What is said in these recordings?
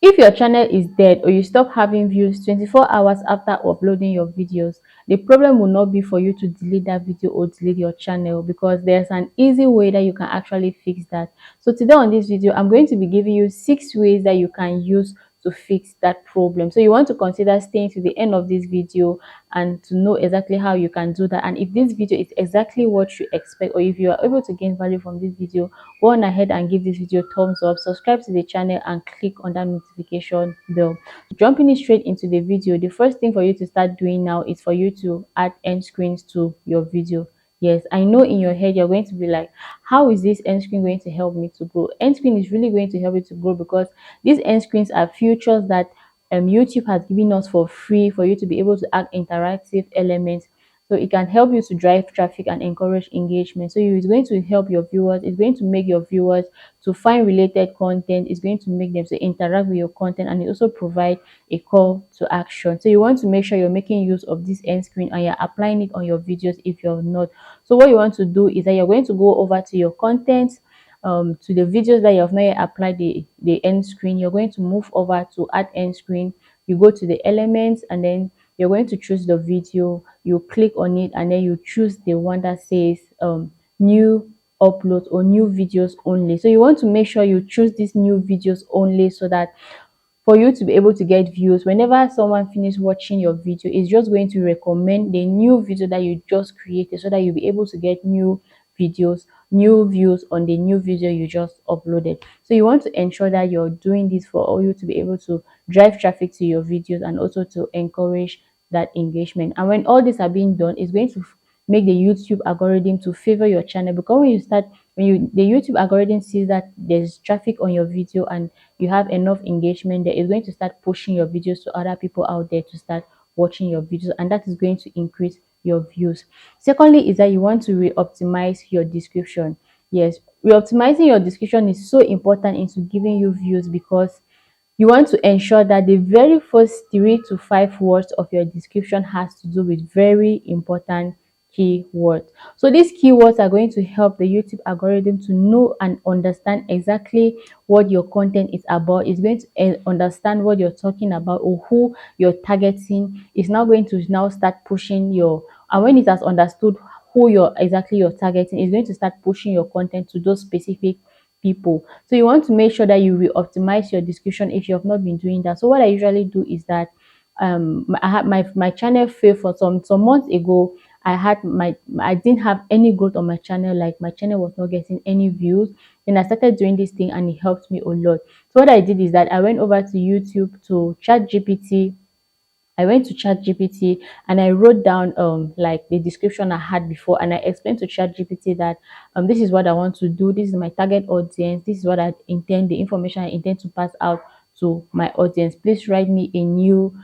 If your channel is dead or you stop having views 24 hours after uploading your videos, the problem will not be for you to delete that video or delete your channel, because there's an easy way that you can actually fix that. So today on this video, I'm going to be giving you 6 ways that you can use to fix that problem. So you want to consider staying to the end of this video and to know exactly how you can do that. And if this video is exactly what you expect, or if you are able to gain value from this video, go on ahead and give this video thumbs up, subscribe to the channel, and click on that notification bell. Jumping it straight into the video, the first thing for you to start doing now is for you to add end screens to your video. Yes, I know in your head you're going to be like, how is this end screen going to help me to grow? End screen is really going to help you to grow, because these end screens are features that YouTube has given us for free for you to be able to add interactive elements. So it can help you to drive traffic and encourage engagement. So it's going to help your viewers. It's going to make your viewers to find related content. It's going to make them to interact with your content, and it also provide a call to action. So you want to make sure you're making use of this end screen and you're applying it on your videos if you're not. So what you want to do is that you're going to go over to your content, to the videos that you have not yet applied the end screen. You're going to move over to add end screen. You go to the elements, and then you're going to choose the video. You click on it, and then you choose the one that says new uploads or new videos only. So you want to make sure you choose these new videos only, so that for you to be able to get views, whenever someone finishes watching your video, it's just going to recommend the new video that you just created, so that you'll be able to get new videos, new views on the new video you just uploaded. So you want to ensure that you're doing this for all you to be able to drive traffic to your videos and also to encourage that engagement. And when all these are being done, it's going to make the YouTube algorithm to favor your channel, because when the YouTube algorithm sees that there's traffic on your video and you have enough engagement there, it's going to start pushing your videos to other people out there to start watching your videos, and that is going to increase your views. Secondly is that you want to re-optimize your description. Yes, re-optimizing your description is so important into giving you views, because you want to ensure that the very first 3 to 5 words of your description has to do with very important keywords. So these keywords are going to help the YouTube algorithm to know and understand exactly what your content is about. It's going to understand what you're talking about or who you're targeting. It's now going to now start pushing your, and when it has understood who you're targeting, it's going to start pushing your content to those specific people. So you want to make sure that you will optimize your description if you have not been doing that. So what I usually do is that I had my channel failed for some months ago. I didn't have any growth on my channel, like my channel was not getting any views. Then I started doing this thing and it helped me a lot. So what I did is that I went over to YouTube to chat GPT. I went to ChatGPT and I wrote down like the description I had before, and I explained to ChatGPT that this is what I want to do, this is my target audience, this is what I intend, the information I intend to pass out to my audience. Please write me a new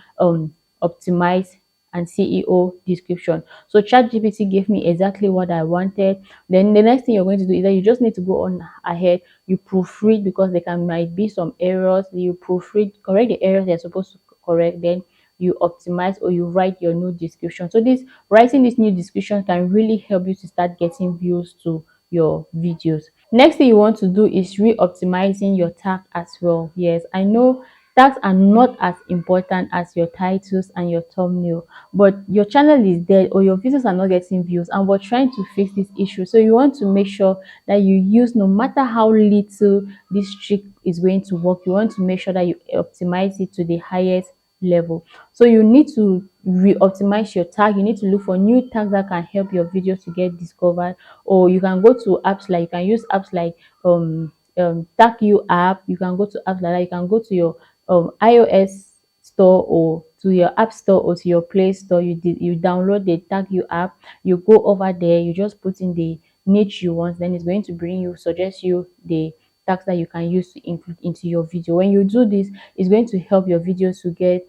optimized and CEO description. So ChatGPT gave me exactly what I wanted. Then the next thing you're going to do is that you just need to go on ahead, you proofread, because might be some errors. You proofread, correct the errors they're supposed to correct, then you optimize or you write your new description. So this writing this new description can really help you to start getting views to your videos. Next thing you want to do is re-optimizing your tag as well. Yes, I know tags are not as important as your titles and your thumbnail, but your channel is dead or your videos are not getting views, and we're trying to fix this issue. So you want to make sure that you use, no matter how little this trick is going to work, you want to make sure that you optimize it to the highest level. So you need to re-optimize your tag. You need to look for new tags that can help your videos to get discovered, or you can go to apps like, you can use apps like tag you app. You can go to apps like that. You can go to your iOS store or to your app store or to your play store. You download the tag you app, you go over there, you just put in the niche you want, then it's going to suggest you the tags that you can use to include into your video. When you do this, it's going to help your videos to get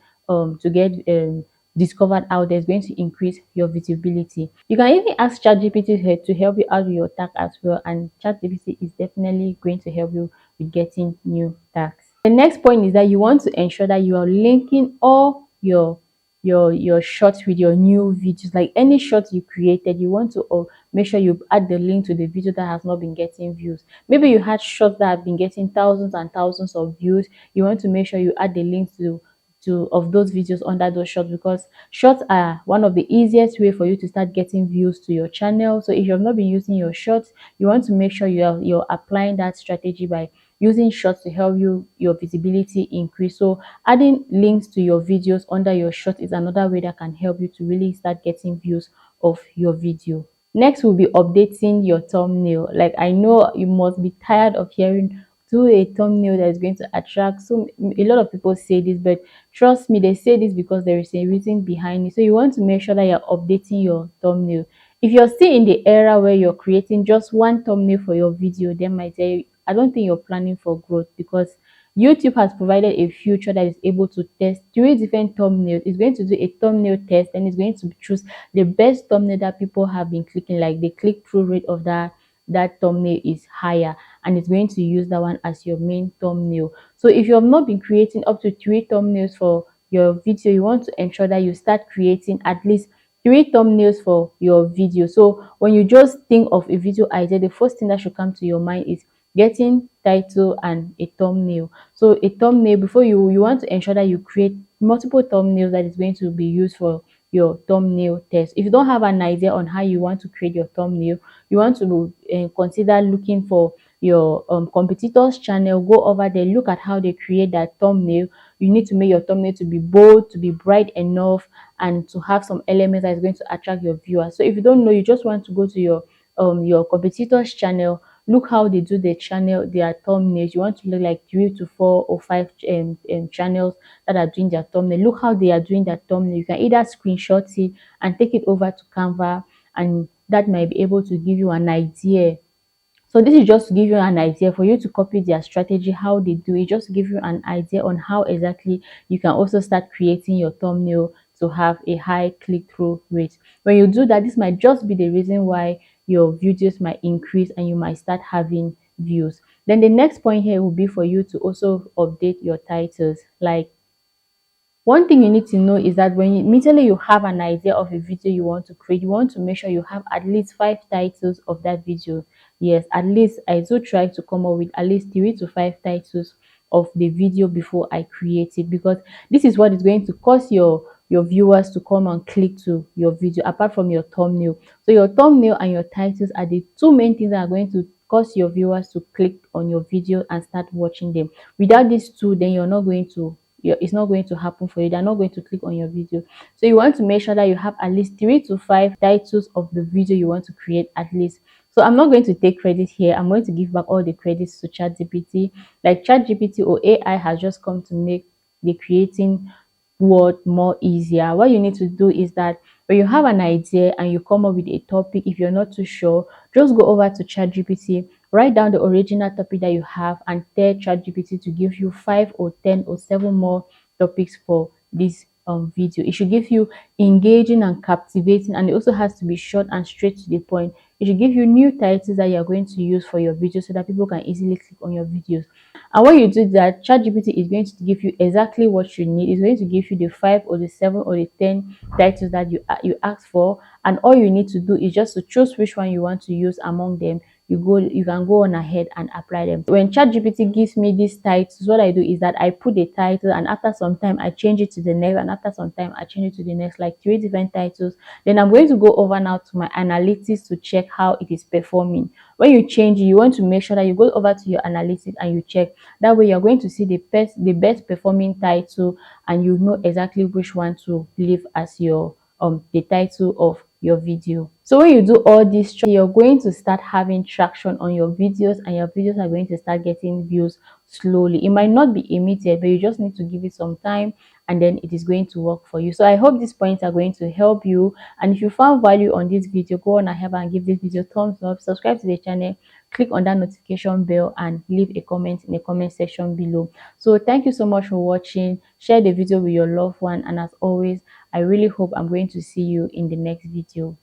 discovered out there. It's going to increase your visibility. You can even ask ChatGPT to help you out with your tag as well, and ChatGPT is definitely going to help you with getting new tags. The next point is that you want to ensure that you are linking all your your shorts with your new videos, like any shorts you created, you want to make sure you add the link to the video that has not been getting views. Maybe you had shorts that have been getting thousands and thousands of views. You want to make sure you add the link to of those videos under those shorts, because shorts are one of the easiest way for you to start getting views to your channel. So if you have not been using your shorts, you want to make sure you're applying that strategy by using shorts to help your visibility increase. So adding links to your videos under your short is another way that can help you to really start getting views of your video. Next will be updating your thumbnail. Like, I know you must be tired of hearing, do a thumbnail that is going to attract. So a lot of people say this, but trust me, they say this because there is a reason behind it. So you want to make sure that you're updating your thumbnail. If you're still in the era where you're creating just one thumbnail for your video, then might tell you, I don't think you're planning for growth, because YouTube has provided a feature that is able to test 3 different thumbnails. It's going to do a thumbnail test, and it's going to choose the best thumbnail that people have been clicking, like the click-through rate of that thumbnail is higher, and it's going to use that one as your main thumbnail. So if you have not been creating up to 3 thumbnails for your video, you want to ensure that you start creating at least 3 thumbnails for your video. So when you just think of a video idea, the first thing that should come to your mind is getting title and a thumbnail. So a thumbnail, before you want to ensure that you create multiple thumbnails that is going to be used for your thumbnail test. If you don't have an idea on how you want to create your thumbnail, you want to consider looking for your competitors channel. Go over there, look at how they create that thumbnail. You need to make your thumbnail to be bold, to be bright enough, and to have some elements that is going to attract your viewers. So if you don't know, you just want to go to your competitors channel, look how they do their thumbnails. You want to look like 3 to 4 or 5 channels that are doing their thumbnail. Look how they are doing their thumbnail. You can either screenshot it and take it over to Canva, and that might be able to give you an idea. So this is just to give you an idea for you to copy their strategy, how they do it, just to give you an idea on how exactly you can also start creating your thumbnail to have a high click-through rate. When you do that, this might just be the reason why your videos might increase and you might start having views. Then the next point here will be for you to also update your titles. Like, one thing you need to know is that when immediately you have an idea of a video you want to create, you want to make sure you have at least 5 titles of that video. Yes, at least I do try to come up with at least 3 to 5 titles of the video before I create it, because this is what is going to cause your viewers to come and click to your video apart from your thumbnail. So your thumbnail and your titles are the 2 main things that are going to cause your viewers to click on your video and start watching them. Without these two, then you're not going to it's not going to happen for you. They're not going to click on your video. So you want to make sure that you have at least 3 to 5 titles of the video you want to create at least. So I'm not going to take credit here. I'm going to give back all the credits to ChatGPT. Like, ChatGPT or AI has just come to make the creating word more easier. What you need to do is that when you have an idea and you come up with a topic, if you're not too sure, just go over to ChatGPT, write down the original topic that you have, and tell ChatGPT to give you 5 or 10 or 7 more topics for this video. It should give you engaging and captivating, and it also has to be short and straight to the point. It should give you new titles that you're going to use for your video so that people can easily click on your videos. And when you do that, ChatGPT is going to give you exactly what you need. It's going to give you the 5 or the 7 or the 10 titles that you asked for, and all you need to do is just to choose which one you want to use among them. You can go on ahead and apply them. When ChatGPT gives me these titles, what I do is that I put the title, and after some time I change it to the next, and after some time I change it to the next, like 3 different titles. Then I'm going to go over now to my analytics to check how it is performing. When you change it, you want to make sure that you go over to your analytics and you check. That way you're going to see the best performing title, and you know exactly which one to leave as your the title of your video. So when you do all this, you're going to start having traction on your videos, and your videos are going to start getting views slowly. It might not be immediate, but you just need to give it some time, and then it is going to work for you. So I hope these points are going to help you, and if you found value on this video, go on ahead and give this video thumbs up, subscribe to the channel, click on that notification bell, and leave a comment in the comment section below. So thank you so much for watching. Share the video with your loved one, and as always, I really hope I'm going to see you in the next video.